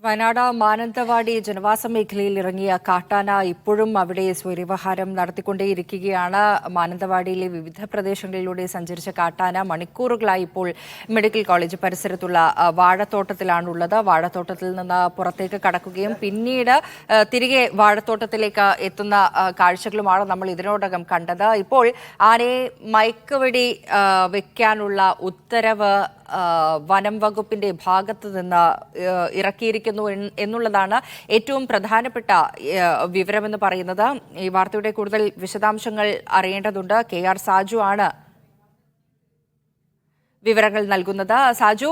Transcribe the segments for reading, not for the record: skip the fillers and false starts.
വയനാട് മാനന്തവാടി ജനവാസ മേഖലയിൽ ഇറങ്ങിയ കാട്ടാന ഇപ്പോഴും അവിടെ സ്വൈരവിഹാരം നടത്തിക്കൊണ്ടേയിരിക്കുകയാണ്. മാനന്തവാടിയിലെ വിവിധ പ്രദേശങ്ങളിലൂടെ സഞ്ചരിച്ച കാട്ടാന മണിക്കൂറുകളായി ഇപ്പോൾ മെഡിക്കൽ കോളേജ് പരിസരത്തുള്ള വാഴത്തോട്ടത്തിലാണുള്ളത്. വാഴത്തോട്ടത്തിൽ നിന്ന് പുറത്തേക്ക് കടക്കുകയും പിന്നീട് തിരികെ വാഴത്തോട്ടത്തിലേക്ക് എത്തുന്ന കാഴ്ചകളുമാണ് നമ്മൾ ഇതിനോടകം കണ്ടത്. ഇപ്പോൾ ആനയെ മയക്കുവെടി വെക്കാനുള്ള ഉത്തരവ് വനം വകുപ്പിന്റെ ഭാഗത്ത് നിന്ന് ഇറക്കിയിരിക്കുന്നു എന്നുള്ളതാണ് ഏറ്റവും പ്രധാനപ്പെട്ട വിവരമെന്ന് പറയുന്നത്. ഈ വാർത്തയുടെ കൂടുതൽ വിശദാംശങ്ങൾ അറിയേണ്ടതുണ്ട്. KR സാജു ആണ് വിവരങ്ങൾ നൽകുന്നത്. സാജു,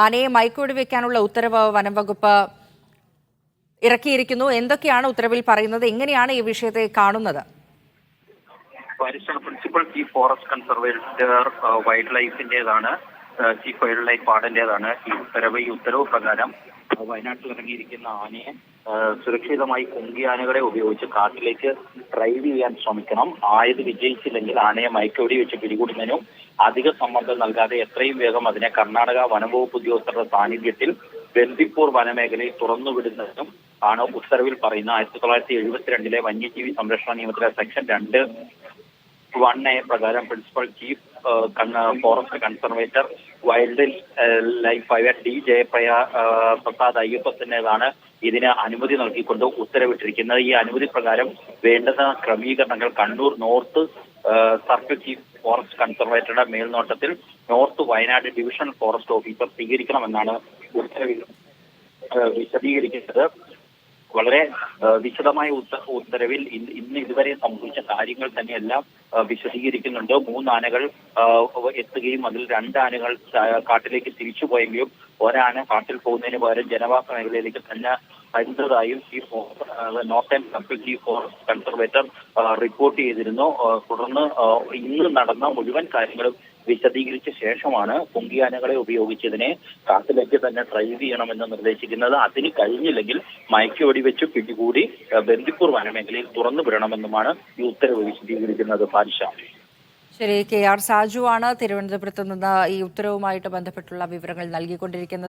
ആനയെ മയക്കുവെടി വെക്കാനുള്ള ഉത്തരവ് വനം വകുപ്പ് ഇറക്കിയിരിക്കുന്നു. എന്തൊക്കെയാണ് ഉത്തരവിൽ പറയുന്നത്? എങ്ങനെയാണ് ഈ വിഷയത്തെ കാണുന്നത്? Principal chief forest conservator wild ലൈഫിന്റേതാണ്, ചീഫ് വൈൽഡ് ലൈഫ് വാർഡന്റേതാണ് ഈ ഉത്തരവ് പ്രകാരം വയനാട്ടിൽ ഇറങ്ങിയിരിക്കുന്ന ആനയെ സുരക്ഷിതമായി കുങ്കിയാനകളെ ഉപയോഗിച്ച് കാട്ടിലേക്ക് ഡ്രൈവ് ചെയ്യാൻ ശ്രമിക്കണം. ആയത് വിജയിച്ചില്ലെങ്കിൽ ആനയെ മയക്കുവെടി വെച്ച് പിടികൂടുന്നതിനും അധിക സമ്മർദ്ദം നൽകാതെ എത്രയും വേഗം അതിനെ കർണാടക വനംവകുപ്പ് ഉദ്യോഗസ്ഥരുടെ സാന്നിധ്യത്തിൽ ബന്ദിപ്പൂർ വനമേഖലയിൽ തുറന്നുവിടുന്നതിനും ആണ് ഉത്തരവിൽ പറയുന്ന 1972 വന്യജീവി സംരക്ഷണ നിയമത്തിലെ സെക്ഷൻ 2(1)(a) പ്രകാരം principal chief forest conservator wild life D Jayaprasad അയ്യപ്പത്തിൻ്റെതാണ് ഇതിന് അനുമതി നൽകിക്കൊണ്ട് ഉത്തരവിട്ടിരിക്കുന്നത്. ഈ അനുമതി പ്രകാരം വേണ്ടുന്ന ക്രമീകരണങ്ങൾ Kannur north circle chief forest കൺസർവേറ്ററുടെ മേൽനോട്ടത്തിൽ north Wayanad divisional forest officer സ്വീകരിക്കണമെന്നാണ് ഉത്തരവിൽ വിശദീകരിക്കുന്നത്. വളരെ വിശദമായ ഉത്തരവിൽ ഇന്ന് ഇതുവരെ സംഭവിച്ച കാര്യങ്ങൾ തന്നെയെല്ലാം വിശദീകരിക്കുന്നുണ്ട്. 3 ആനകൾ എത്തുകയും അതിൽ 2 ആനകൾ കാട്ടിലേക്ക് തിരിച്ചു പോയെങ്കിലും ഒരാന കാട്ടിൽ പോകുന്നതിന് പകരം ജനവാസ മേഖലയിലേക്ക് തന്നെ വരുന്നതായും northern circle chief forest conservator report ചെയ്തിരുന്നു. തുടർന്ന് ഇന്ന് നടന്ന മുഴുവൻ കാര്യങ്ങളും വിശദീകരിച്ച ശേഷമാണ് കുങ്കിയാനകളെ ഉപയോഗിച്ചതിനെ കാട്ടിലേക്ക് തന്നെ ഡ്രൈവ് ചെയ്യണമെന്ന് നിർദ്ദേശിക്കുന്നത്. അതിന് കഴിഞ്ഞില്ലെങ്കിൽ മയക്കുവെടി വെച്ച് പിടികൂടി ബന്ദിപ്പൂർ വനമേഖലയിൽ തുറന്നു വിടണമെന്നുമാണ് ഈ ഉത്തരവ് വിശദീകരിക്കുന്നത്. പാരിഷ. ശരി, KR സാജു ആണ് തിരുവനന്തപുരത്ത് നിന്ന് ഈ ഉത്തരവുമായിട്ട് ബന്ധപ്പെട്ടുള്ള വിവരങ്ങൾ നൽകിക്കൊണ്ടിരിക്കുന്നത്.